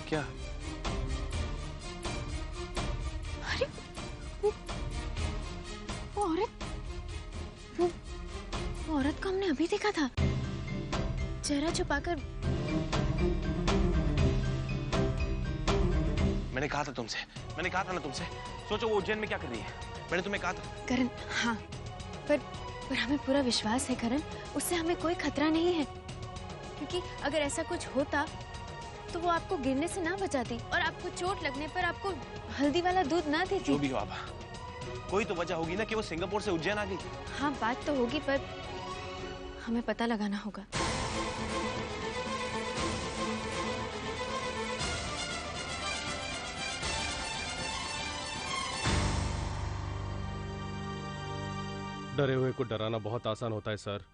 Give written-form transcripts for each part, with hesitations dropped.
क्या? अरे वो औरत को हमने अभी देखा था, चेहरा छुपाकर। मैंने कहा था ना तुमसे, सोचो वो उज्जैन में क्या कर रही है। मैंने तुम्हें कहा था। करण, हाँ, पर हमें पूरा विश्वास है करण, उससे हमें कोई खतरा नहीं है, क्योंकि अगर ऐसा कुछ होता तो वो आपको गिरने से ना बचाती और आपको चोट लगने पर आपको हल्दी वाला दूध ना देती। जो भी हो आभा, कोई तो वजह होगी ना कि वो सिंगापुर से उज्जैन आ गई। हाँ, बात तो होगी, पर हमें पता लगाना होगा। डरे हुए को डराना बहुत आसान होता है सर।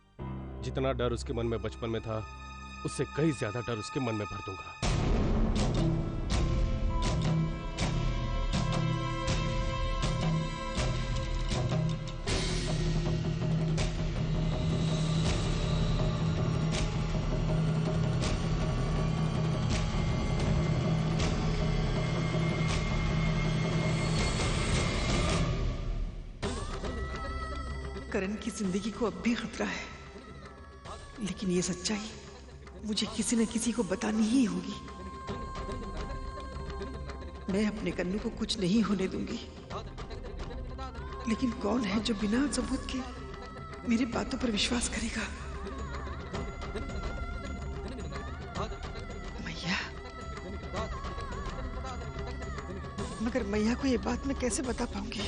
जितना डर उसके मन में बचपन में था, उससे कई ज्यादा डर उसके मन में भर दूंगा। करण की जिंदगी को अब भी खतरा है, लेकिन ये सच्चाई मुझे किसी न किसी को बतानी ही होगी। मैं अपने कन्नू को कुछ नहीं होने दूंगी, लेकिन कौन है जो बिना सबूत के मेरी बातों पर विश्वास करेगा? मैया, मगर मैया को ये बात मैं कैसे बता पाऊंगी?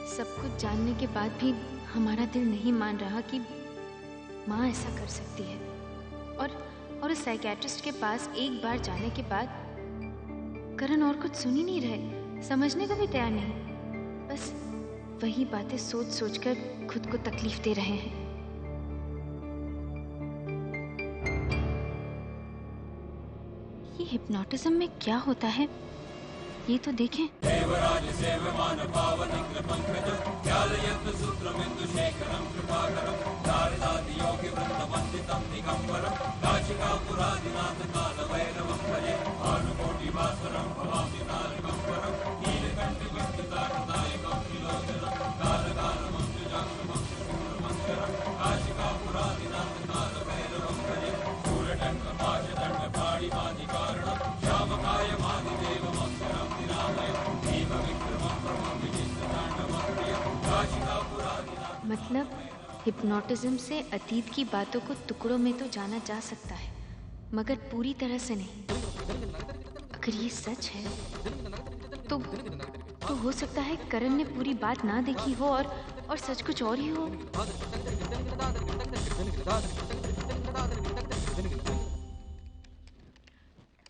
सब कुछ जानने के बाद भी हमारा दिल नहीं मान रहा कि माँ ऐसा कर सकती है, और उस साइकियाट्रिस्ट के पास एक बार जाने के बाद करण और कुछ सुन ही नहीं रहे, समझने को भी तैयार नहीं, बस वही बातें सोच सोचकर खुद को तकलीफ दे रहे हैं। ये हिप्नोटिज्म में क्या होता है, ये तो देखें। देवराज सेवमान पावन कृपंकज ज्ञालयन्तु सूत्रमिन्दु शेखरं कृपाकरं नारदादि योगी वृन्दवन्दितं दिगम्बरं काशिकापुरादिनाथ कालभैरवं भजे भानुकोटिभास्वरं भवामि नारगम्बरं नीलकण्ठिवन्दितारदायकं त्रिलोचनं कालकालमञ्जुजाक्षमं शूरमङ्करं काशिकापुरादिनाथ कालभैरवं भजे शूरटङ्कपाशदण्डपाणिमादिकारणं श्यामकायमादिदेवमङ्करं मतलब हिप्नोटिज्म से अतीत की बातों को टुकड़ों में तो जाना जा सकता है, मगर पूरी तरह से नहीं। अगर ये सच है तो हो सकता है करण ने पूरी बात ना देखी हो और सच कुछ और ही हो।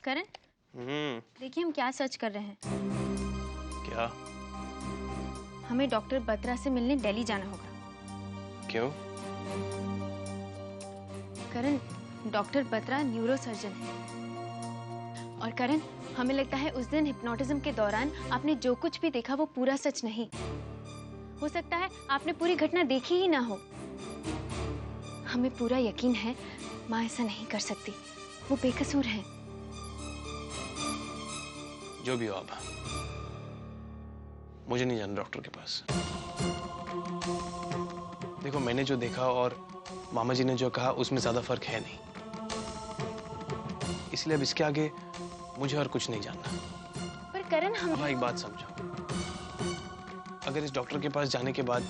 करण, देखिए हम क्या सर्च कर रहे हैं। क्या? हमें डॉक्टर बत्रा से मिलने दिल्ली जाना होगा। क्यों? करण, डॉक्टर बत्रा न्यूरो सर्जन है, और करण, हमें लगता है उस दिन हिप्नोटिज्म के दौरान आपने जो कुछ भी देखा वो पूरा सच नहीं। हो सकता है आपने पूरी घटना देखी ही ना हो। हमें पूरा यकीन है माँ ऐसा नहीं कर सकती, वो बेकसूर है। जो भी हो आप, मुझे नहीं जाना डॉक्टर के पास। देखो, मैंने जो देखा और मामा जी ने जो कहा उसमें ज्यादा फर्क है नहीं, इसलिए अब इसके आगे मुझे और कुछ नहीं जानना। पर करण, हम एक बात समझो, अगर इस डॉक्टर के पास जाने के बाद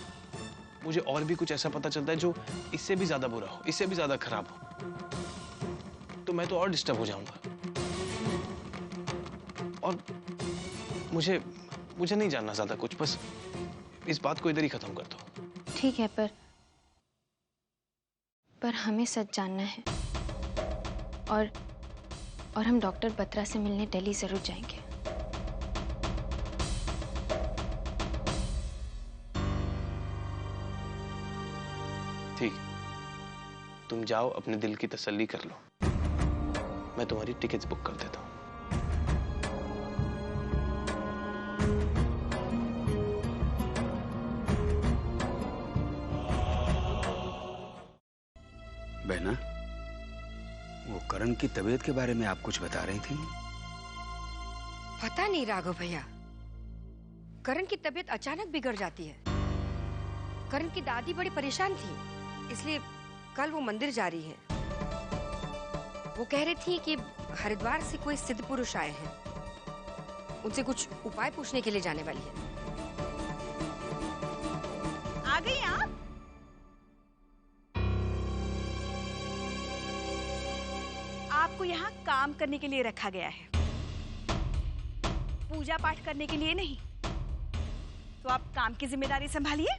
मुझे और भी कुछ ऐसा पता चलता है जो इससे भी ज्यादा बुरा हो, इससे भी ज्यादा खराब हो, तो मैं तो और डिस्टर्ब हो जाऊंगा। और मुझे नहीं जानना ज्यादा कुछ, बस इस बात को इधर ही खत्म कर दो। ठीक है, पर हमें सच जानना है, और हम डॉक्टर बत्रा से मिलने दिल्ली जरूर जाएंगे। ठीक, तुम जाओ अपने दिल की तसल्ली कर लो, मैं तुम्हारी टिकट्स बुक कर देता हूँ। बहना, वो करण की तबीयत के बारे में आप कुछ बता रही थी। पता नहीं राघव भैया, करण की तबीयत अचानक बिगड़ जाती है। करण की दादी बड़ी परेशान थी, इसलिए कल वो मंदिर जा रही है। वो कह रही थी कि हरिद्वार से कोई सिद्ध पुरुष आए हैं, उनसे कुछ उपाय पूछने के लिए जाने वाली है। आ गई आप? आपको यहाँ काम करने के लिए रखा गया है, पूजा पाठ करने के लिए नहीं। तो आप काम की जिम्मेदारी संभालिए,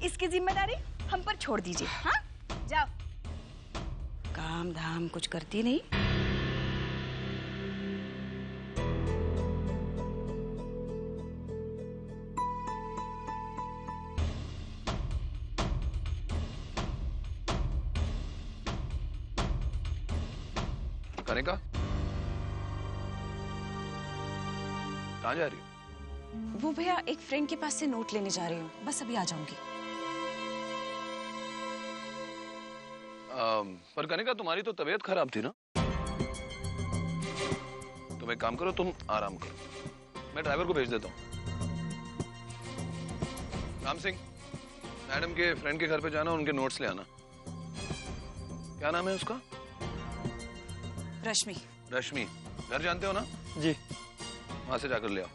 इसकी जिम्मेदारी हम पर छोड़ दीजिए। हाँ, जाओ। काम धाम कुछ करती नहीं। कनिका, कहाँ जा रही हो? वो भैया एक फ्रेंड के पास से नोट लेने जा रही हूँ, बस अभी आ जाऊंगी। पर कनिका, तुम्हारी तो तबीयत खराब थी ना? तुम एक काम करो, तुम आराम करो, मैं ड्राइवर को भेज देता हूँ। राम सिंह, मैडम के फ्रेंड के घर पे जाना, उनके नोट्स ले आना। क्या नाम है उसका? रश्मि। रश्मि, घर जानते हो ना? जी। वहां से जाकर ले आओ।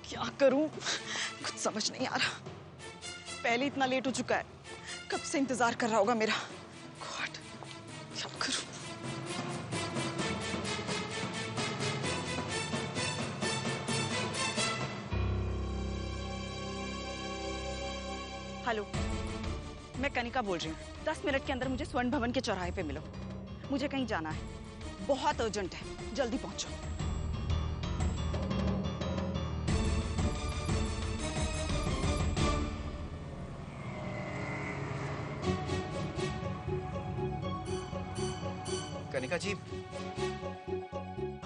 क्या करूं, कुछ समझ नहीं आ रहा। पहले इतना लेट हो चुका है, कब से इंतजार कर रहा होगा मेरा। गॉड, क्या करूं? हेलो, मैं कनिका बोल रही हूँ। 10 मिनट के अंदर मुझे स्वर्ण भवन के चौराहे पे मिलो, मुझे कहीं जाना है, बहुत अर्जेंट है, जल्दी पहुंचो। कनिका जी,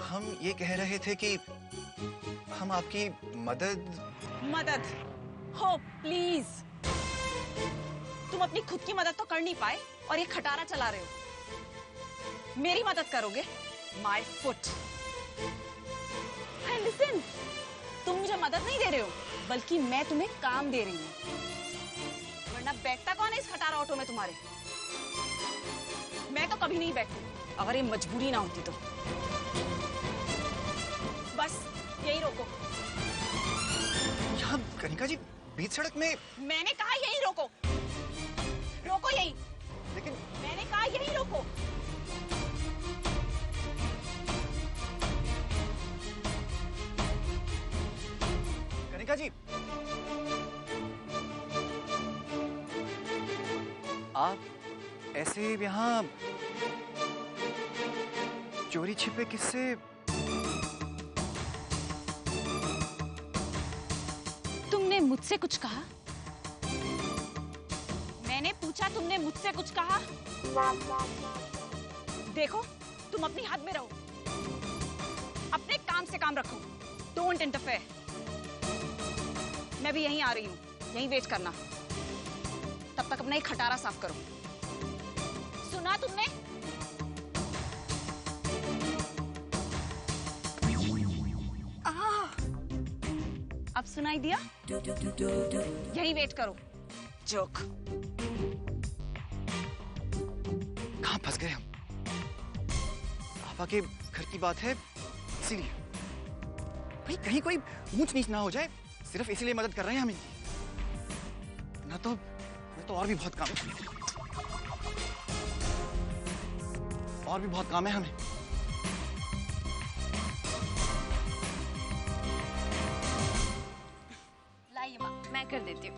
हम ये कह रहे थे कि हम आपकी मदद हो प्लीज। तुम अपनी खुद की मदद तो कर नहीं पाए और ये खटारा चला रहे हो। मेरी मदद करोगे? My foot. Hey, listen, तुम मुझे मदद नहीं दे रहे हो, बल्कि मैं तुम्हें काम दे रही हूँ। वरना बैठता कौन है इस खटारा ऑटो में तुम्हारे? मैं तो कभी नहीं बैठती, अगर ये मजबूरी ना होती तो। बस यही रोको। यहाँ कनिका जी, बीच सड़क में। मैंने कहा यही रोको, रोको यही। लेकिन मैंने कहा यही रोको। कनिका जी, आप ऐसे यहाँ चोरी छिपे किससे? तुमने मुझसे कुछ कहा? मैंने पूछा, तुमने मुझसे कुछ कहा? देखो, तुम अपनी हद में रहो, अपने काम से काम रखो, डोंट इंटरफेयर। मैं भी यहीं आ रही हूँ, यहीं वेट करना। तब तक अपना एक खटारा साफ करो। सुना तुमने? अब सुनाई दिया? यहीं वेट करो। जोक। कहाँ फंस गए हम? पापा के घर की बात है, इसीलिए। भाई कहीं कोई ऊंच नीच ना हो जाए, सिर्फ इसीलिए मदद कर रहे हैं हम इनकी। ना तो और भी बहुत काम है। और भी बहुत काम है हमें। लाइए माँ, मैं कर देती हूँ।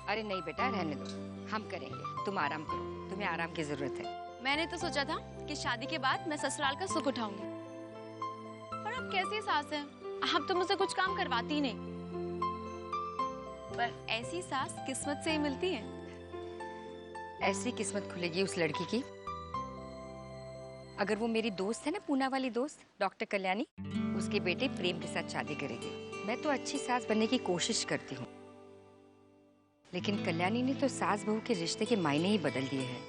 अरे नहीं बेटा, रहने दो, हम करेंगे, तुम आराम करो, तुम्हें आराम की जरूरत है। मैंने तो सोचा था कि शादी के बाद मैं ससुराल का सुख उठाऊंगी, पर अब कैसी सास है, आप तो मुझसे कुछ काम करवाती ही नहीं। पर ऐसी सास किस्मत से ही मिलती है। ऐसी किस्मत खुलेगी उस लड़की की अगर वो मेरी दोस्त है ना, पूना वाली दोस्त डॉक्टर कल्याणी, उसके बेटे प्रेम के साथ शादी करेगी। मैं तो अच्छी सास बनने की कोशिश करती हूँ, लेकिन कल्याणी ने तो सास बहू के रिश्ते के मायने ही बदल दिए हैं।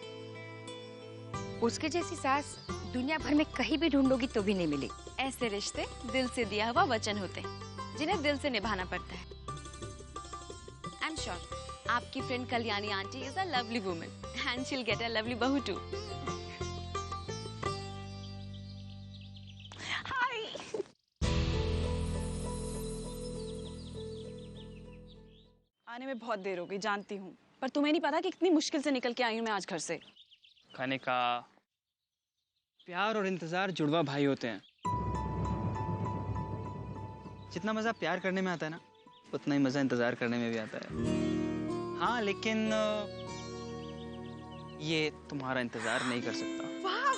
उसके जैसी सास दुनिया भर में कहीं भी ढूंढोगी तो भी नहीं मिलेगी। ऐसे रिश्ते दिल से दिया हुआ वचन होते हैं, जिन्हें दिल से निभाना पड़ता है। आई एम श्योर आपकी friend Kalyani aunty is a lovely woman and she will get a lovely बहू टू। आने में बहुत देर हो गई जानती हूँ, पर तुम्हें नहीं पता कि कितनी मुश्किल से निकल के आई हूँ मैं आज घर से। खाने का प्यार और इंतजार जुड़वा भाई होते हैं। जितना मजा प्यार करने में आता है ना, उतना ही मजा इंतजार करने में भी आता है। हाँ, लेकिन ये तुम्हारा इंतजार नहीं कर सकता। वाह,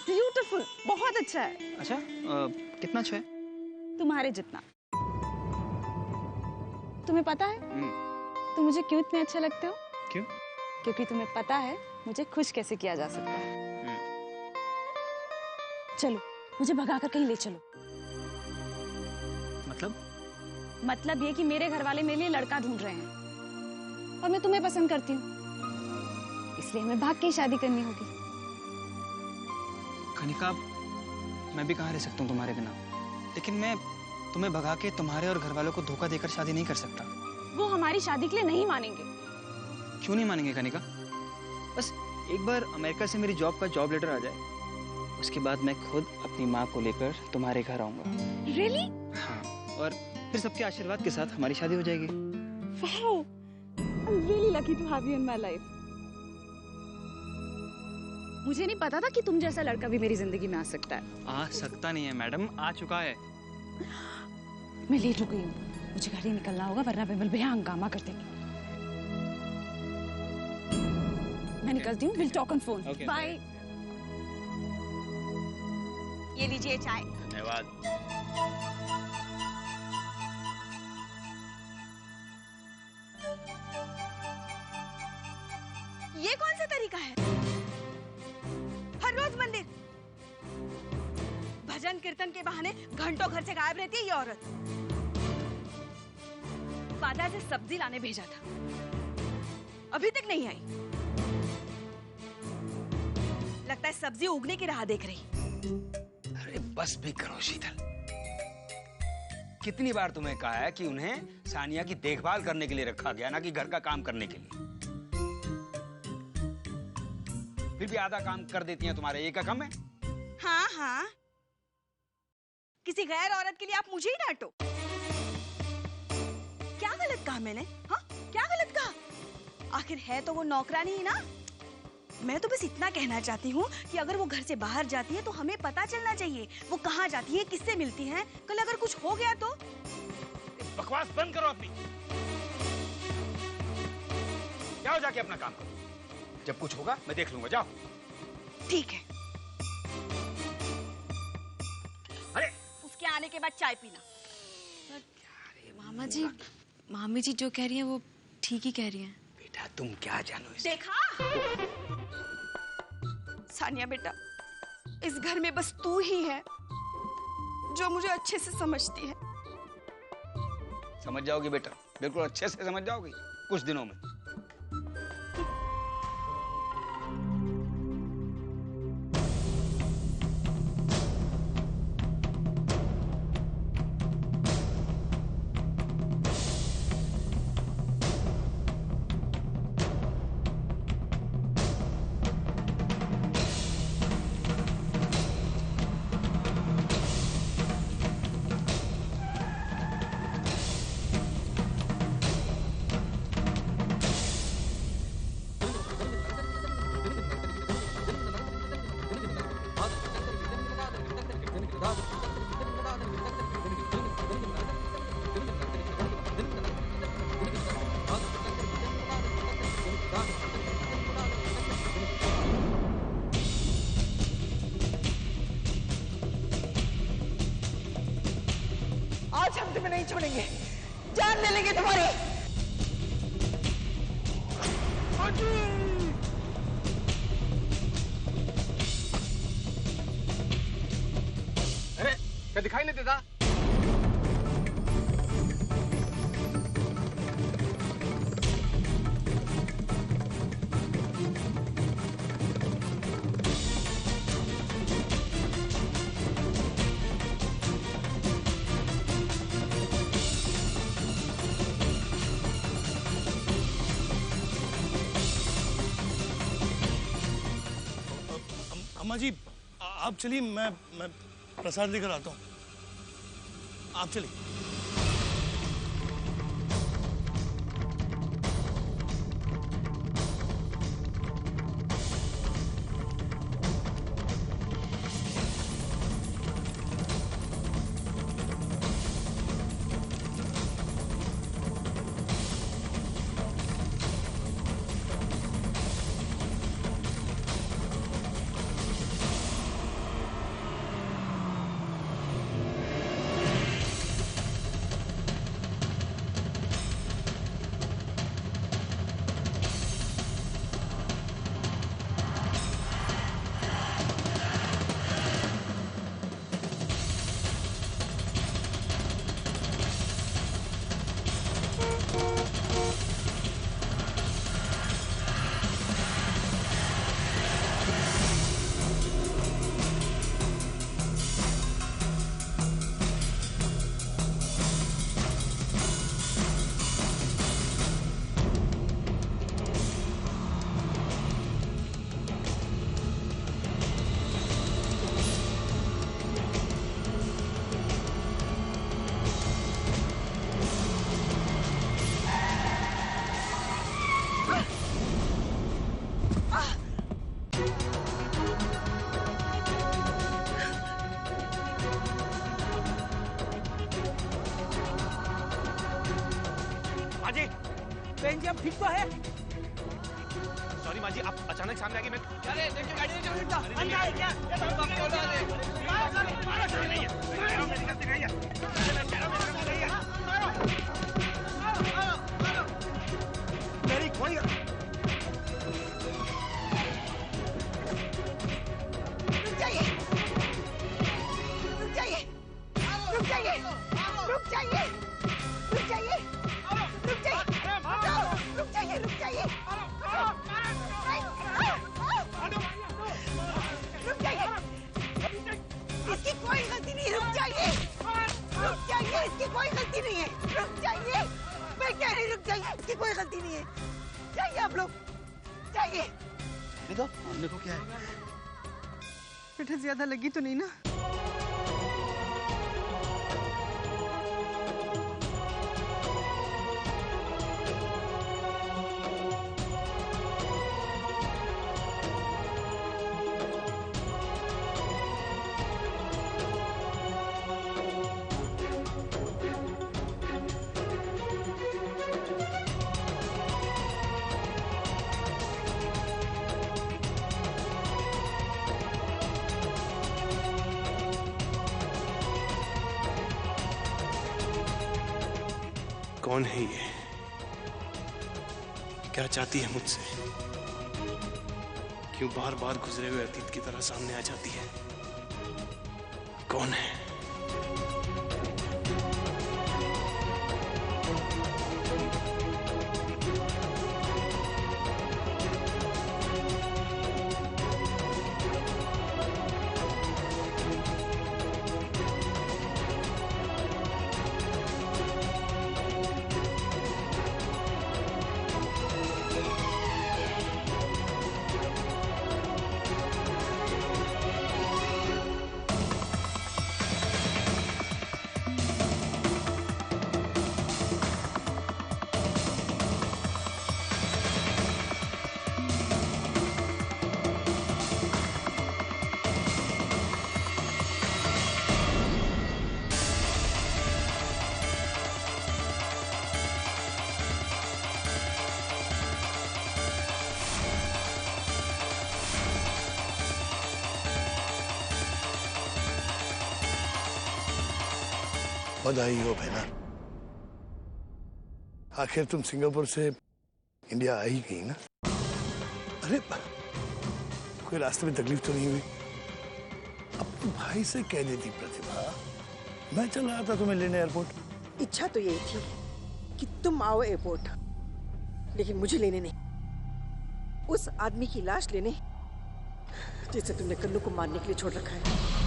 ब्यूटीफुल, बहुत अच्छा है। अच्छा, कितना अच्छा है? तुम्हारे जितना। तुम्हें पता है तुम मुझे क्यों इतने अच्छे लगते हो? क्यों? क्योंकि तुम्हें पता है मुझे खुश कैसे किया जा सकता है। चलो मुझे भगाकर कहीं ले चलो। मतलब ये कि मेरे घर वाले मेरे लिए लड़का ढूंढ रहे हैं और मैं तुम्हें पसंद करती हूँ, इसलिए हमें भाग के शादी करनी होगी। कनिका, मैं भी कहाँ रह सकता हूँ तुम्हारे बिना, लेकिन मैं तुम्हें भगा के तुम्हारे और घर वालों को धोखा देकर शादी नहीं कर सकता। वो हमारी शादी के लिए नहीं मानेंगे। क्यों नहीं मानेंगे कनिका? बस एक बार अमेरिका से मेरी जॉब का जॉब लेटर आ जाए, उसके बाद मैं खुद अपनी माँ को लेकर तुम्हारे घर आऊंगा। Really? हाँ, और फिर सबके आशीर्वाद के साथ हमारी शादी हो जाएगी। Wow, I'm really lucky to have you in my life. मुझे नहीं पता था कि तुम जैसा लड़का भी मेरी जिंदगी में आ सकता है। आ सकता नहीं है मैडम, आ चुका है। मैं लेट हो गई हूँ, मुझे घर ही निकलना होगा वरना बिमल भैया हंगामा कर देंगे। मैं निकलती हूँ, will talk on phone. Bye. ये लीजिए चाय। धन्यवाद। ये कौन सा तरीका है? हर रोज मंदिर, भजन कीर्तन के बहाने घंटों घर से गायब रहती है ये औरत। बाजार से सब्जी लाने भेजा था, अभी तक नहीं आई। लगता है सब्जी उगने की राह देख रही। अरे बस भी करो शीतल, कितनी बार तुम्हें कहा है कि उन्हें सानिया की देखभाल करने के लिए रखा गया, ना कि घर का काम करने के लिए। फिर भी आधा काम कर देती हैं तुम्हारे, ये क्या कम है? हाँ हाँ, किसी गैर औरत के लिए आप मुझे ही डांटो। क्या गलत कहा मैंने? हाँ, क्या गलत कहा? आखिर है तो वो नौकरानी ही ना। मैं तो बस इतना कहना चाहती हूँ कि अगर वो घर से बाहर जाती है तो हमें पता चलना चाहिए वो कहाँ जाती है, किससे मिलती है। कल अगर कुछ हो गया तो। बकवास बंद करो अपनी, जाओ जाके अपना काम करो, जब कुछ होगा मैं देख लूंगा। जाओ। ठीक है। अरे उसके आने के बाद चाय पीना। मामा जी, मामी जी जो कह रही हैं वो ठीक ही कह रही हैं। बेटा तुम क्या जानो इसे? देखा सानिया बेटा, इस घर में बस तू ही है जो मुझे अच्छे से समझती है। समझ जाओगी बेटा, बिल्कुल अच्छे से समझ जाओगी कुछ दिनों में। तुम्हें नहीं छोड़ेंगे, जान ले लेंगे तुम्हारी। अरे क्या दिखाई नहीं देता? अम्मा जी आप चलिए, मैं प्रसाद लेकर आता हूँ, आप चलिए। बहन जी आप ठीक तो है? सॉरी माँ जी, आप अचानक सामने आ गए। मैं अरे देखिए गाड़ी नहीं चल सकता। अंधा है क्या? मेरी कोई रुक जाइए, रुक जाइए, रुक जाइए, रुक जाइए, रुक जाइए, रुक जाइए, रुक जाइए, रुक जाइए, रुक जाइए, इसकी कोई गलती नहीं, रुक जाइए, रुक जाइए, इसकी कोई गलती नहीं है, रुक जाइए, मैं कह रही रुक जाइए, इसकी कोई गलती नहीं है, जाइए आप लोग, जाइए। देखो क्या है? बेटा ज्यादा लगी तो नहीं ना? कौन है ये? क्या चाहती है मुझसे? क्यों बार बार गुजरे हुए अतीत की तरह सामने आ जाती है? कौन है? बधाई हो बहना। आखिर तुम सिंगापुर से इंडिया आ ही गई ना? अरे कोई रास्ते में तकलीफ तो नहीं हुई? अब तुम भाई से कह देती प्रतिभा, मैं चल रहा था तुम्हें लेने एयरपोर्ट। इच्छा तो यही थी कि तुम आओ एयरपोर्ट, लेकिन मुझे लेने नहीं, उस आदमी की लाश लेने जिसे तुमने कल्लू को मारने के लिए छोड़ रखा है।